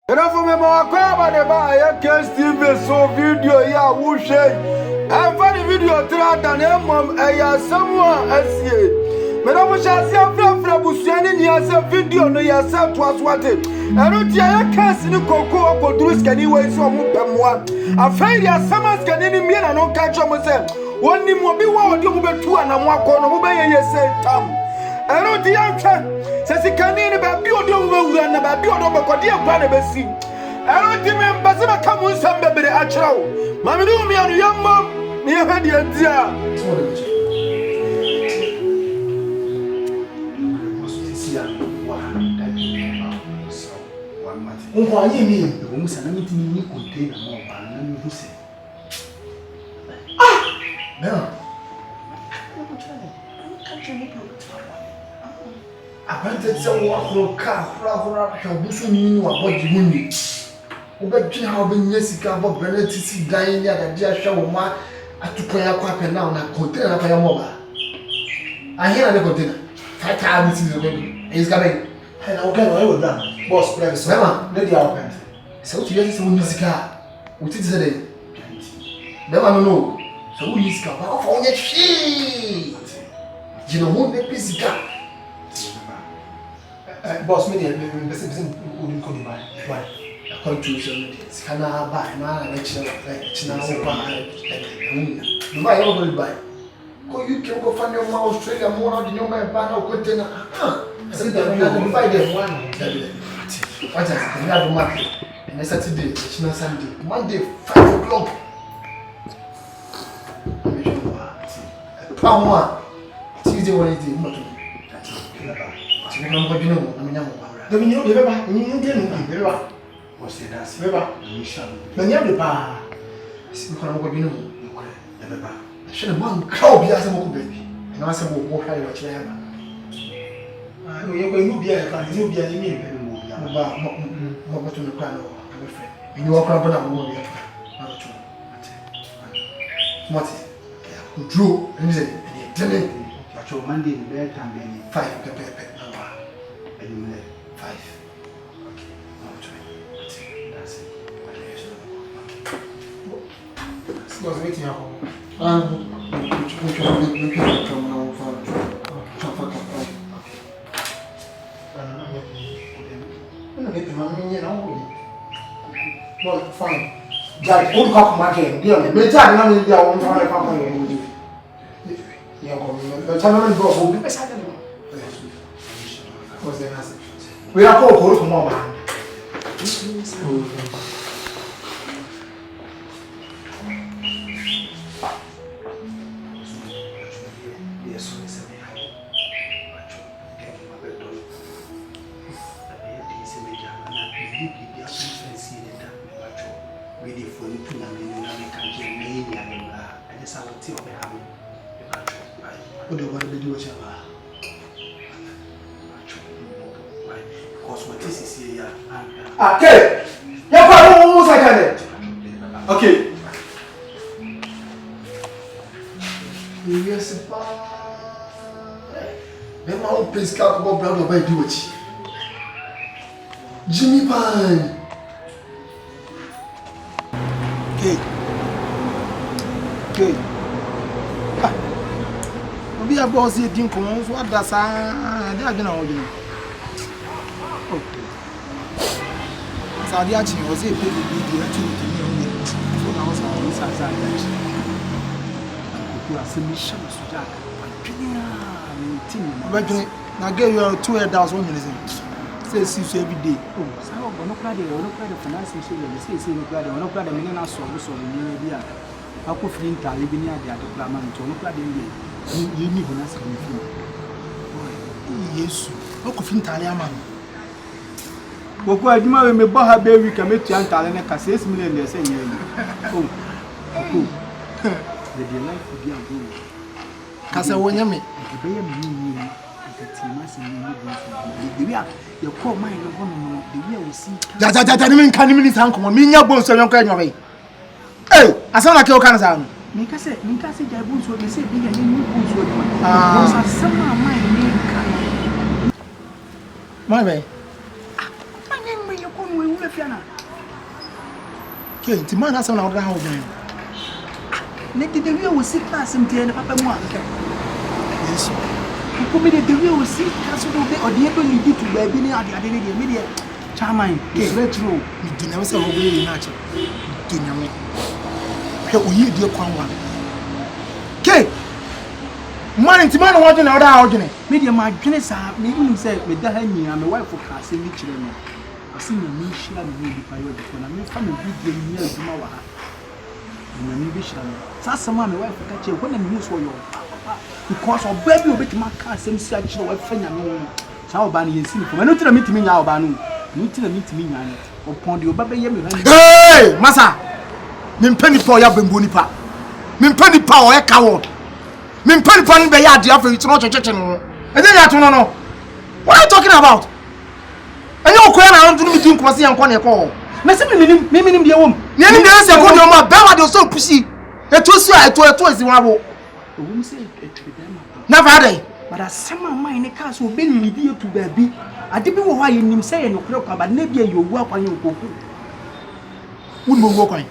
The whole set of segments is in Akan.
Enough of me, my crab and I can't still so video. Yeah, who say? I'm funny video throughout and mom. I someone I see. Madam, we shall see a friend from Busian. Yes, a video no yourself was what it. I don't hear a cast in the cocoa or Drus anyway. So, I'm afraid yes, someone's can any mean and don't catch on myself. One name will be one, you will be two and I'm walk on over here. Say, Tom. I don't the answer. Says he can't even be a building and about building over dear Panabasi. I don't remember some come with some baby at show. Mammy, do me and young mom, near her dear. Why you mean the woman's an anything you contain a more than you say? Ah! No. I wanted someone who can't rather who knew about you. Who bet you how been Jessica about Benedict dying at a dear show ma at to play a quack and now and container for your mother. I hear the container. 5 times is coming. He's coming. And I'll get away with that. Boss, please, Mama, let the open. So, you just want this car. What is it? Never know. So, who is car? How for your she? You know, who make this car? Boss, me, I'm wouldn't call you by. Why? Contribution. Can I buy my lecture? You buy over buy. Go, you can go find your mouse, Australia, more than your man, banner, container. I said that we are divided one. What is the other market? And Saturday, Sunday, Monday, 5 o'clock. Pound one. Tuesday, Wednesday, I mean, you didn't what's the dance? River, you shall be the bar. I should have one crowd as a baby, and I said, what I watch them. I know you're going to be a kind of be a mean about what to the plan of my friend. You are probably not more yet. What is Drew and said, but your Monday in bed can be 5 pepper. 5. Okay. That's it. Was waiting up. Well, fine. Jack, don't come back here. Dear, me tell you, I'm going to come here. Yeah, the channel will be beside them. What's the answer? We are called for more man. What do you want to do with your okay. Your father almost like it. Okay. Yes, then my own place can't go brother by do it. Jimmy Pine. Okay. Okay. We are boss here, Dinko. What does I don't know? Saudi actually was a big video to me. So I was on this side. You are sending shots to Jack. But I gave you 2,000 minutes. Say, see every day. Oh, so I'm not glad you're not glad of financing. Say, no glad you're not glad of million so media. I could feel that living near the other plan to look like you need to ask me. Yes, look of Italian. Boko aduma we me bo ha be week me tua ntale ne ka 6 million dey say yen oh the life be a go ka say wonya me be ye me ni ka ti ma se ni go the way you call mine no go no the way we see ja ni me kan ni san ko me nya bo so yon ko enyo be eh asana ke o kan sa no me ka say ja bo so be say bi ya ni bo so ma so sama mine ni ka my way wo be fia na ke ti man asem na wo da ha wo ben ne de wi wo si class mtie ne papa mu anka yes ko me de wi wo si class do be odi e do ni ditu ba bi ni ade ne de me de chairman ke retro mi dina we se wo be na che dina we ke oyi die kwan wa ke man ti man wo dwene wo da ha wo dwene me de ma dwene sa me nim se me da ha nyina me wife ka se mi kire no asi na mi shira me bi pa yo de ko na me fa me bi de ni aduma wa ha na mi bi shira me sa sama me wife ka che ko na mi so yo because of baby obeti ma ka sem si a kire wa fa nya me sa oba ni yensi ni ko me no tira mi timi nya oba no no tira mi timi nya ni opon de oba be ye me ha hey masa me mpani pa ya bembo nipa me mpani pa o e ka wo me mpani pa ni be ya ade afa yitino checheche no enye ya to no what are you talking about enye okoya na ndo mi tin kwase yan kwa na e ko me se me minim de wom ni ani de se ko de o ma be wa de so pusi eto si a eto esi wa bo owum se etwe dem na fa dey but asema man ne ka so be ni di etu ba bi ade bi wo ha ye nim se ye no kro kwa ba na bi ye owu akwan okoku wo mo wo kwan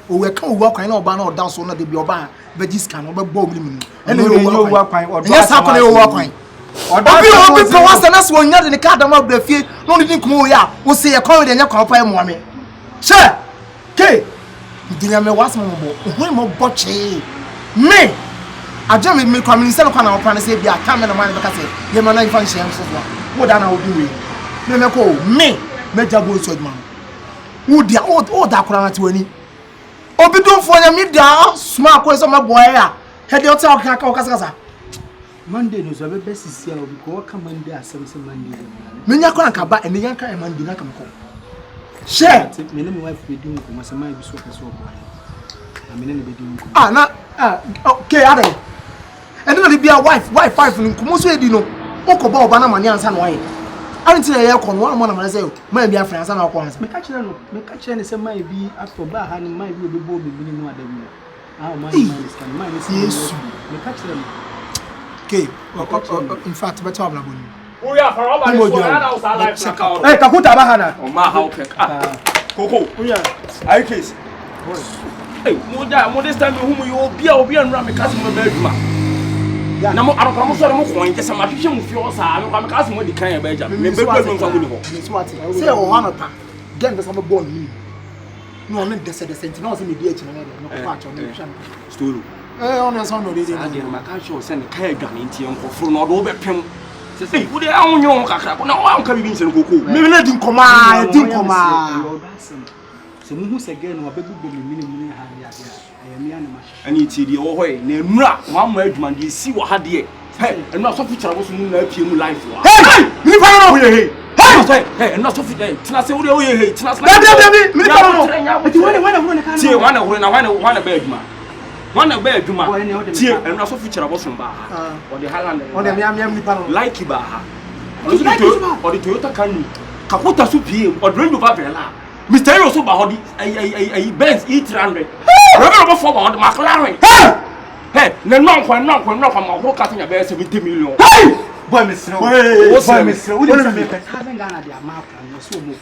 o we ka owu akwan na oba na oda so na de bi oba vegiscan no be bo mi mu ene owu akwan odo asa ko na owu akwan obi ko wasa na so nya de ne ka da ma brafie no ni nkumo ya wo se ye kon de nya kwa pa e mo me che ke dinya me was mo bo ho mo boche me aja me kwa minister no kwa na opa na se bia ka me na man be ka se ye ma na ifa nhia so so wo da na obi we me ko me jabo so aduma wo dia o da kora na ti wani obi don fo nya me da sma ko so me boy ya he de o ta ka kasa Monday no so be sisi a obi ko ka Monday asem se Monday me nya ko anka ba ene yanka e Monday na ka me ko share me na me wife be din ko masema bi so ka so boy na me na be din ko na okay ade ene na bia wife no ko mo so edi no mo ko ba oba na mani ansa no aye anti na ye ko no mo na mane say ma bia friend ansa na ko ansa me ka kire ne se mai bi after ba ha ni mai bi obi bo bi ni no adabi mai scan mai ni yes me ka kire no okay in fact better habla boni o ya for over the so na o sa life na ka eh kakuta ba hana o ma ha o ke koko o ya ai case mo this time who you obi anura me case mo ba aduma na mo arokra mo so mo ko nje se ma hwehwe mo fie o sa me case mo di kan ya ba eja me be ba nfa mo ni ho say o hana pa gen be some ball ni no no de senti no se me di echi na no ko pa cho no hwa story on son no dey ade ma ka show se ne kan adwane ntie nkoforo no do be pem se wo de anwo kakra ko na wa nka bibi nse no koko me na di nkoma se mu hu se gen wa bebu be me ni ha ya ayami ana ma ani ti die wo hoye na enura wa ma adwuma de si wo ha de enura so future wo so mu na apie mu life wa hey ni pa no hey enura so future tina se wo de wo hey tina se ni pa no ati wana hu ne ka tie wana hu na wana ba adwuma wana ba adwuma tie enura so future wo so ba ha o de Highland on de miam ni pa no like ba ha o de Toyota Camry kakuta so pie o de Range Rover Bella Mr. Hero so ba hodi ai Benz E300 Rover for ba hodi McLaren hey na no kwa ma ho ka tanya be 70 million hey boy Mr. boy Mr. Uli se me pet ha ngana dia ma pa no so mo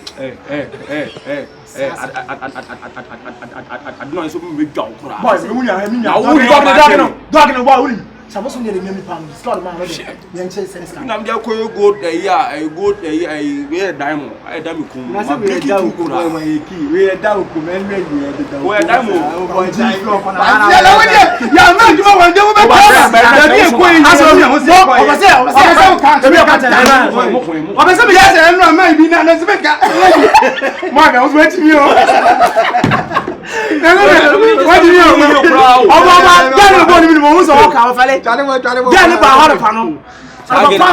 aduna so me dwa okura boy me munya dog no boy uli sabo so ne le mi pa no slot man no de yen che sense na me ko gold diamond dami kum ma be da okura ma yeki we da okuma en me ni e da we diamond boy flop na ya ma di mo wande mo be da bi ko yi aso mi o se kan e bi ka te na o be se bi ya se enu ma bi na se be ka mo be o so eti mi o what do you mean ọba gani bo ni mo so ka o fale gani ba ha pa no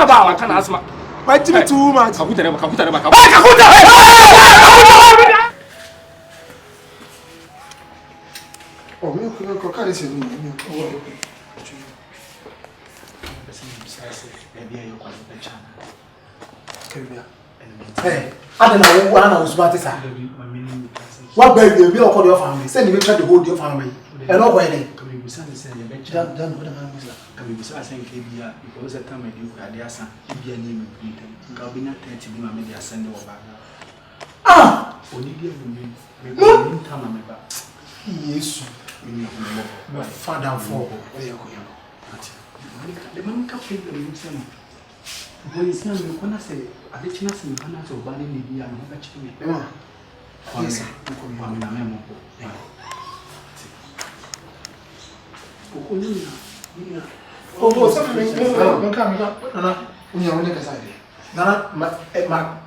ba kana asma ba ti too much kakuta oh mi ko ka se ni adana wo ana wo subati sa wa gba iwe bi okọ de o family say ni be try to hold your family e no go ene kami bisa ne se ye be dan no da ma bisa kami bisa asen ke bia because that time I do ka dia san bia ni me bi nka bi na 30 bi ma me dia san de wo ba Ah! Only no time ba. Yes. Father for. The man can pay the reason. When it's not going to say, I did not see Hannah or Bali Media and Haka Chimney. Yes, sir. Oh, something. Nana, we are only decided. Nana,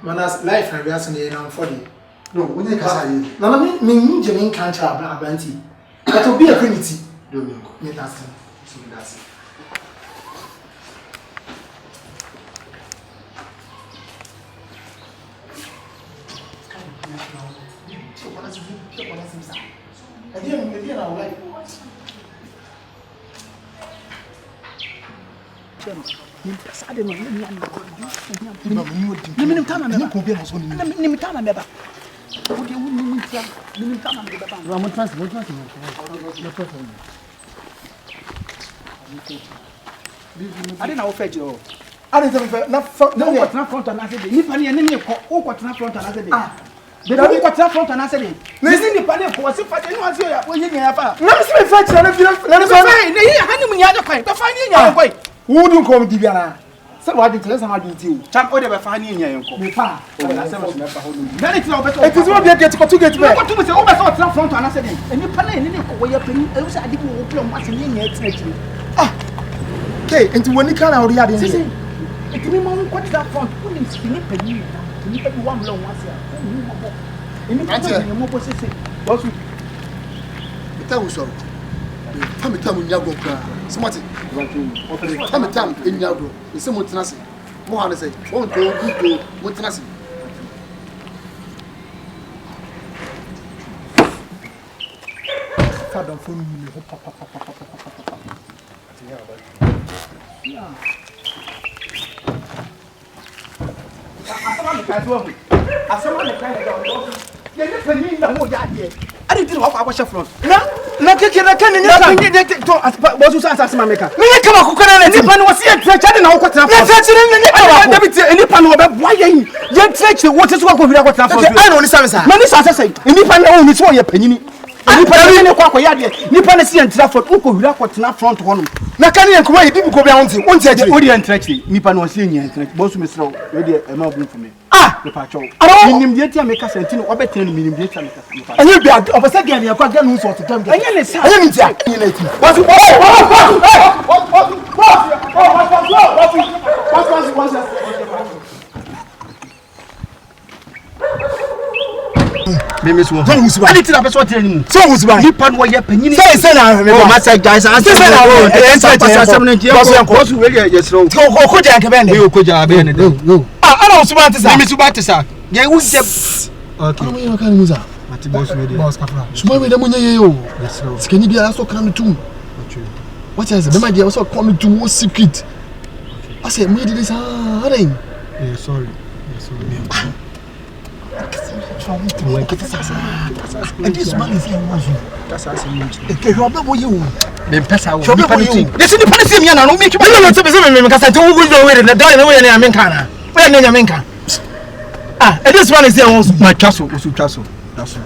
Mana's life and we are saying I'm 40. No, we need decided. Nana, me, Jimmy can't have a banty. That will be a trinity. Don't you? Me, that's it. So that's it. I didn't know fetch you. I didn't know front and I said, if I need front and I said, the don't got that front and I said, listen, the panic was if I didn't want you when you have a. Let me see if I let us find the finding your way. Who don't call Diana? Somebody tell us how to do. Champ, whatever finding your uncle. Then it's not better. It is not get to get back. What to say, over front and I said, and you pay any way you're paying. I was I didn't open what's in your okay, and when you can already it means what that front, who is Philip and you. One long once here. In the more possessive. What's it? Tell me so. Tell me, Yago. Somebody. Tell me, in Yago. It's some Mutanasi. Mohan say, won't go, Mutanasi. Father, for me. Yeah. I didn't know how I was front. Na keke na kan ni ka Bosu sa asase mameka. Me ka ba kokona na Ni pa no wose ye treche na wo kwatra front. Na treche ni ka ba David ni pa no be boa ye ye treche wo te so ko hira kwatra front. I know ni sa me sa. Ma ni sa asase ni pa na wo ni so ye panyini. Ni pa ni ko akoya de ni pa na si entra front wo ko hira kwatra front ho no. Na kan ye kuma ye bibi ko bia wonti ajiri. Odi entreche ni pa no wose ye entreche. Bosu me sro we de e ma bu for me. Me pa cho. Minim de tia me ka sentino obetene no minim de tia me ka. Anyi bia obese de ne kwa ga no so to tam. Anya le sa. Anya mi tia. Ni na ti. Wasu. Me so. Don't use ba. Ani ti na person tire ni mu. So use ba. Ni pa no ye panyini. Say na me ba. Ma say guys, say na wo. Asem na nje. Bosu we ye sro. Ko ko ja nke be ne. Me ko ja be ne. No. Ana usuba ntisa. Me suba ntisa. Ye wu je. Okay. Ana mo kan muza. Mati boss we dey. Boss kafra. Suma we da munye ye yo. Sikeni bia so kan tum. What is it? The idea was come to what secret. I said, me did this. Yeah, sorry. And this man is here. That's us in Munich. Okay, you are not you. Then pass out. You are not you. This is the policy me na no make you. No, tell me because I don't go away. The door no way na America. Where na America? Ah, and this man is here also. My castle, also castle. That's all.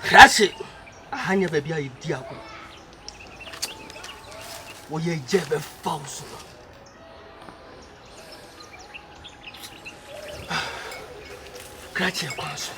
Krasi ahanya baby ayi dia ko wo ye jebe falso Krasi kwaso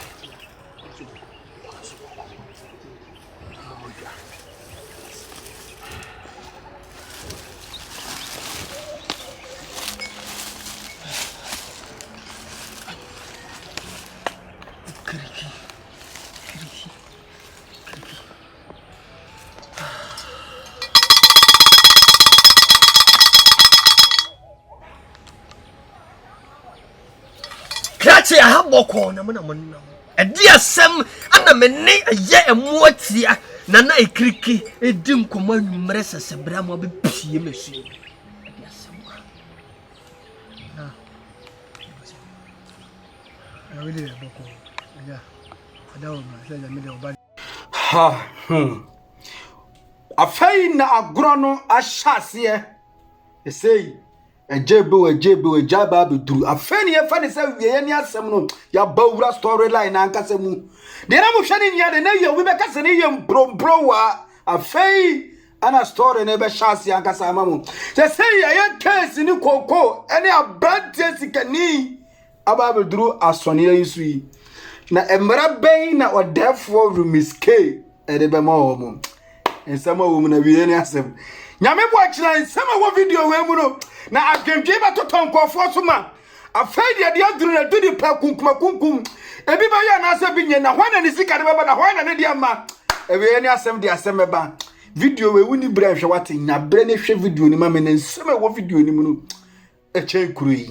kache aha boko na mo na mo na edi asem ana me ne ye emu atia na na ekiriki edi nkoma nwumre sesebra mo be pie mesu edi asem na really boko ya adawo ma se ja me de oba ha afei na agro no ahyase esei ejebe jaba beduru afei ne yefa ne se wiye ne asem no ya bawura storyline na ankasa mu de na mo hwe ne nya de na ye obi be kase ne ye mprompro wa afei ana story ne be hyase ankasa amamu se sei ya case ni koko ene abrantie sikani aba beduru asone yisu yi na emra ben na odefo rumiske edebe ma omo ensama wo mu na wiye ne asem nyame bo akira ensama wo video we mu no na adwendwe ba toton kofo so ma afei de aduru na dudi pa kunkum ebi ba ya na ase bi nye na hwana ne sika de ba na hwana ne de ama wiye ne asem de asem ba video we wuni bra hwe wate nya bre ne hwe video ni ma me ensama wo video ni mu no eche kuru yi